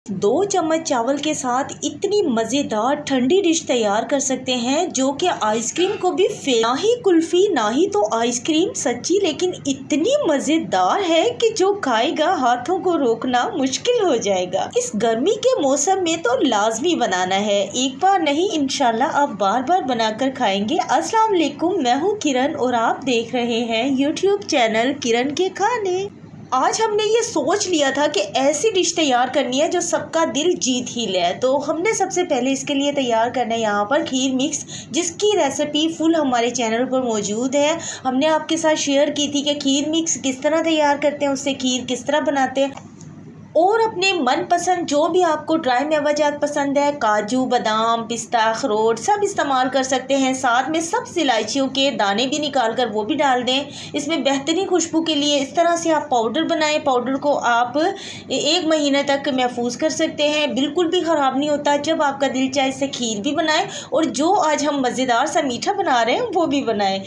2 चम्मच चावल के साथ इतनी मज़ेदार ठंडी डिश तैयार कर सकते हैं जो कि आइसक्रीम को भी ना ही कुल्फ़ी ना ही तो आइसक्रीम, सच्ची लेकिन इतनी मज़ेदार है कि जो खाएगा हाथों को रोकना मुश्किल हो जाएगा। इस गर्मी के मौसम में तो लाजमी बनाना है, एक बार नहीं इंशाल्लाह आप बार बार बनाकर खाएंगे। अस्सलाम वालेकुम, मैं हूँ किरण और आप देख रहे हैं यूट्यूब चैनल किरण के खाने। आज हमने ये सोच लिया था कि ऐसी डिश तैयार करनी है जो सबका दिल जीत ही ले। तो हमने सबसे पहले इसके लिए तैयार करना है यहाँ पर खीर मिक्स, जिसकी रेसिपी फुल हमारे चैनल पर मौजूद है। हमने आपके साथ शेयर की थी कि खीर मिक्स किस तरह तैयार करते हैं, उससे खीर किस तरह बनाते हैं, और अपने मनपसंद जो भी आपको ड्राई मेवाजात पसंद है, काजू, बादाम, पिस्ता, अखरोट सब इस्तेमाल कर सकते हैं। साथ में सब इलायचियों के दाने भी निकाल कर वो भी डाल दें। इसमें बेहतरीन खुशबू के लिए इस तरह से आप पाउडर बनाएं। पाउडर को आप 1 महीने तक महफूज कर सकते हैं, बिल्कुल भी ख़राब नहीं होता। जब आपका दिल चाहे इससे खीर भी बनाएं और जो आज हम मज़ेदार सा मीठा बना रहे हैं वो भी बनाएं।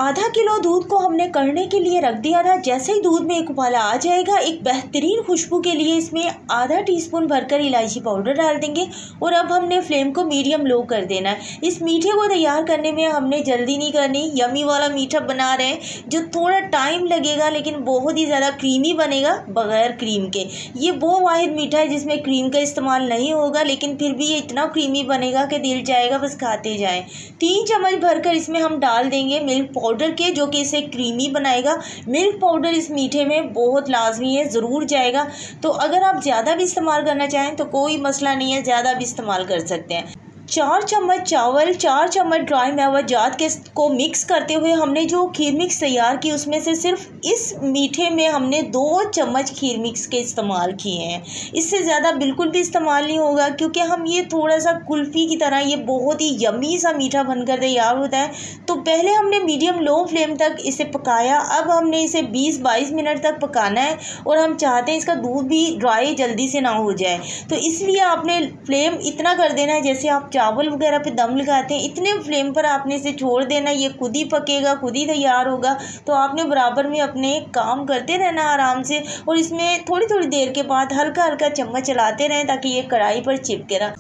आधा किलो दूध को हमने कढ़ने के लिए रख दिया था। जैसे ही दूध में एक उबाला आ जाएगा, एक बेहतरीन खुशबू के लिए इसमें आधा टीस्पून भरकर इलायची पाउडर डाल देंगे और अब हमने फ्लेम को मीडियम लो कर देना है। इस मीठे को तैयार करने में हमने जल्दी नहीं करनी। यमी वाला मीठा बना रहे हैं जो थोड़ा टाइम लगेगा लेकिन बहुत ही ज़्यादा क्रीमी बनेगा बग़ैर क्रीम के। ये वो वाहिद मीठा है जिसमें क्रीम का इस्तेमाल नहीं होगा, लेकिन फिर भी ये इतना क्रीमी बनेगा कि दिल चाहेगा बस खाते जाएँ। 3 चम्मच भरकर इसमें हम डाल देंगे मिल्क पाउडर के, जो कि इसे क्रीमी बनाएगा। मिल्क पाउडर इस मीठे में बहुत लाजमी है, ज़रूर जाएगा। तो अगर आप ज़्यादा भी इस्तेमाल करना चाहें तो कोई मसला नहीं है, ज़्यादा भी इस्तेमाल कर सकते हैं। 4 चम्मच चावल, 4 चम्मच ड्राई मेवाजात को मिक्स करते हुए हमने जो खीर मिक्स तैयार की उसमें से सिर्फ इस मीठे में हमने 2 चम्मच खीर मिक्स के इस्तेमाल किए हैं। इससे ज़्यादा बिल्कुल भी इस्तेमाल नहीं होगा, क्योंकि हम ये थोड़ा सा कुल्फ़ी की तरह ये बहुत ही यम्मी सा मीठा बनकर तैयार होता है। तो पहले हमने मीडियम लो फ्लेम तक इसे पकाया, अब हमने इसे 20-22 मिनट तक पकाना है और हम चाहते हैं इसका दूध भी ड्राई जल्दी से ना हो जाए। तो इसलिए आपने फ्लेम इतना कर देना है जैसे आप चावल वगैरह पे दम लगाते हैं, इतने फ्लेम पर आपने इसे छोड़ देना। ये खुद ही पकेगा, खुद ही तैयार होगा। तो आपने बराबर में अपने काम करते रहना आराम से, और इसमें थोड़ी थोड़ी देर के बाद हल्का हल्का चम्मच चलाते रहें ताकि ये कढ़ाई पर चिपके ना।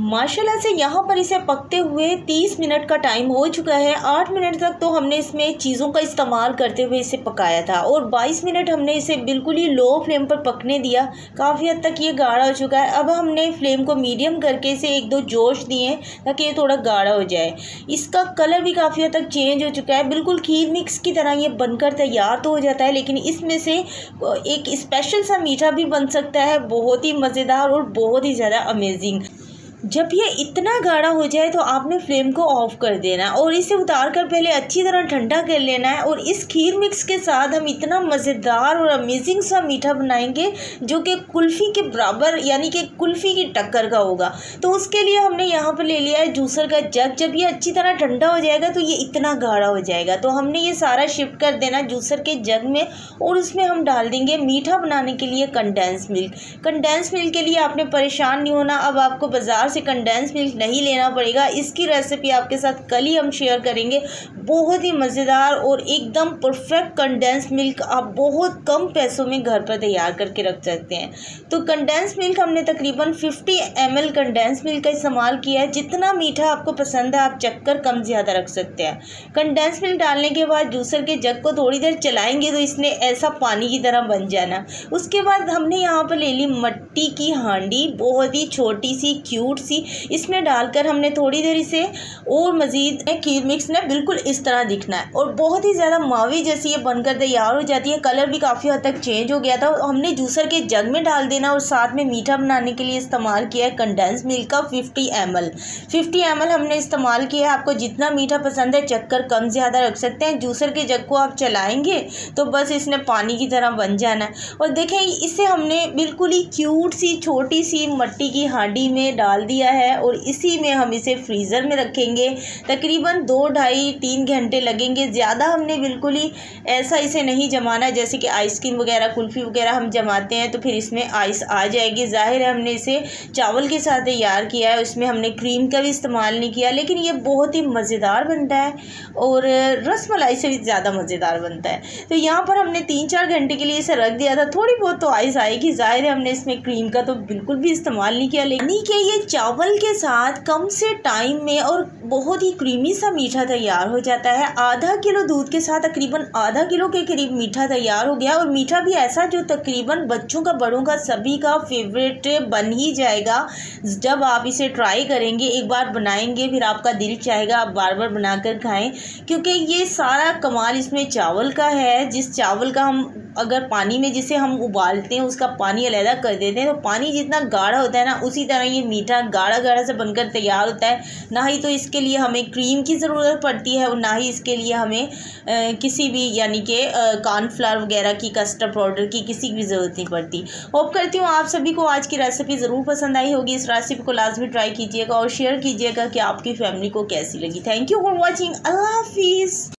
माशाल्लाह से यहाँ पर इसे पकते हुए 30 मिनट का टाइम हो चुका है। 8 मिनट तक तो हमने इसमें चीज़ों का इस्तेमाल करते हुए इसे पकाया था और 22 मिनट हमने इसे बिल्कुल ही लो फ्लेम पर पकने दिया। काफ़ी हद तक ये गाढ़ा हो चुका है। अब हमने फ्लेम को मीडियम करके इसे 1-2 जोश दिए ताकि ये थोड़ा गाढ़ा हो जाए। इसका कलर भी काफ़ी हद तक चेंज हो चुका है, बिल्कुल खीर मिक्स की तरह ये बनकर तैयार तो हो जाता है, लेकिन इसमें से एक स्पेशल सा मीठा भी बन सकता है, बहुत ही मज़ेदार और बहुत ही ज़्यादा अमेजिंग। जब ये इतना गाढ़ा हो जाए तो आपने फ्लेम को ऑफ कर देना और इसे उतार कर पहले अच्छी तरह ठंडा कर लेना है। और इस खीर मिक्स के साथ हम इतना मज़ेदार और अमेजिंग सा मीठा बनाएंगे जो कि कुल्फ़ी के बराबर, यानी कि कुल्फ़ी की टक्कर का होगा। तो उसके लिए हमने यहाँ पर ले लिया है जूसर का जग। जब ये अच्छी तरह ठंडा हो जाएगा तो ये इतना गाढ़ा हो जाएगा, तो हमने ये सारा शिफ्ट कर देना जूसर के जग में और उसमें हम डाल देंगे मीठा बनाने के लिए कंडेंस मिल्क। कंडेंस मिल्क के लिए आपने परेशान नहीं होना, अब आपको बाज़ार से कंडेंस मिल्क नहीं लेना पड़ेगा। इसकी रेसिपी आपके साथ कल ही हम शेयर करेंगे। बहुत ही मज़ेदार और एकदम परफेक्ट कंडेंस मिल्क आप बहुत कम पैसों में घर पर तैयार करके रख सकते हैं। तो कंडेंस मिल्क हमने तकरीबन 50 ml कंडेंस मिल्क का इस्तेमाल किया है। जितना मीठा आपको पसंद है आप चक्कर कम ज़्यादा रख सकते हैं। कंडेंस मिल्क डालने के बाद जूसर के जग को थोड़ी देर चलाएंगे तो इसने ऐसा पानी की तरह बन जाना। उसके बाद हमने यहाँ पर ले ली मट्टी की हांडी, बहुत ही छोटी सी क्यूट सी। इसमें डालकर हमने थोड़ी देर इसे और मज़ीद खीर मिक्स ने बिल्कुल इस तरह दिखना है और बहुत ही ज़्यादा मावी जैसी ये बनकर तैयार हो जाती है। कलर भी काफ़ी हद तक चेंज हो गया था। हमने जूसर के जग में डाल देना और साथ में मीठा बनाने के लिए इस्तेमाल किया है कंडेंस मिल्क का 50 ml हमने इस्तेमाल किया है। आपको जितना मीठा पसंद है चक्कर कम ज़्यादा रख सकते हैं। जूसर के जग को आप चलाएँगे तो बस इसने पानी की तरह बन जाना है। और देखें इसे हमने बिल्कुल ही क्यूट सी छोटी सी मट्टी की हांडी में डाल दिया है और इसी में हम इसे फ्रीज़र में रखेंगे। तकरीबन 2 ढाई 3 घंटे लगेंगे। ज़्यादा हमने बिल्कुल ही ऐसा इसे नहीं जमाना, जैसे कि आइसक्रीम वगैरह कुल्फ़ी वगैरह हम जमाते हैं तो फिर इसमें आइस आ जाएगी। ज़ाहिर है हमने इसे चावल के साथ तैयार किया है, उसमें हमने क्रीम का भी इस्तेमाल नहीं किया, लेकिन ये बहुत ही मज़ेदार बनता है और रसमलाई से भी ज़्यादा मज़ेदार बनता है। तो यहाँ पर हमने 3-4 घंटे के लिए इसे रख दिया था। थोड़ी बहुत तो आइस आएगी, ज़ाहिर है हमने इसमें क्रीम का तो बिल्कुल भी इस्तेमाल नहीं किया, लेकिन कि ये चावल के साथ कम से टाइम में और बहुत ही क्रीमी सा मीठा तैयार हो जाता है। आधा किलो दूध के साथ तकरीबन आधा किलो के करीब मीठा तैयार हो गया, और मीठा भी ऐसा जो तकरीबन बच्चों का बड़ों का सभी का फेवरेट बन ही जाएगा। जब आप इसे ट्राई करेंगे, एक बार बनाएंगे, फिर आपका दिल चाहेगा आप बार बार बनाकर खाएं, क्योंकि ये सारा कमाल इसमें चावल का है। जिस चावल का हम अगर पानी में जिसे हम उबालते हैं उसका पानी अलग कर देते हैं, तो पानी जितना गाढ़ा होता है ना, उसी तरह ये मीठा गाढ़ा गाढ़ा से बनकर तैयार होता है। ना ही तो इसके लिए हमें क्रीम की ज़रूरत पड़ती है और ना ही इसके लिए हमें किसी भी यानी कि कॉर्नफ्लावर वगैरह की, कस्टर्ड पाउडर की किसी की भी ज़रूरत नहीं पड़ती। होप करती हूँ आप सभी को आज की रेसिपी ज़रूर पसंद आई होगी। इस रेसिपी को लाजमी ट्राई कीजिएगा और शेयर कीजिएगा कि आपकी फैमिली को कैसी लगी। Thank you for watching. अल्लाह हाफिज़।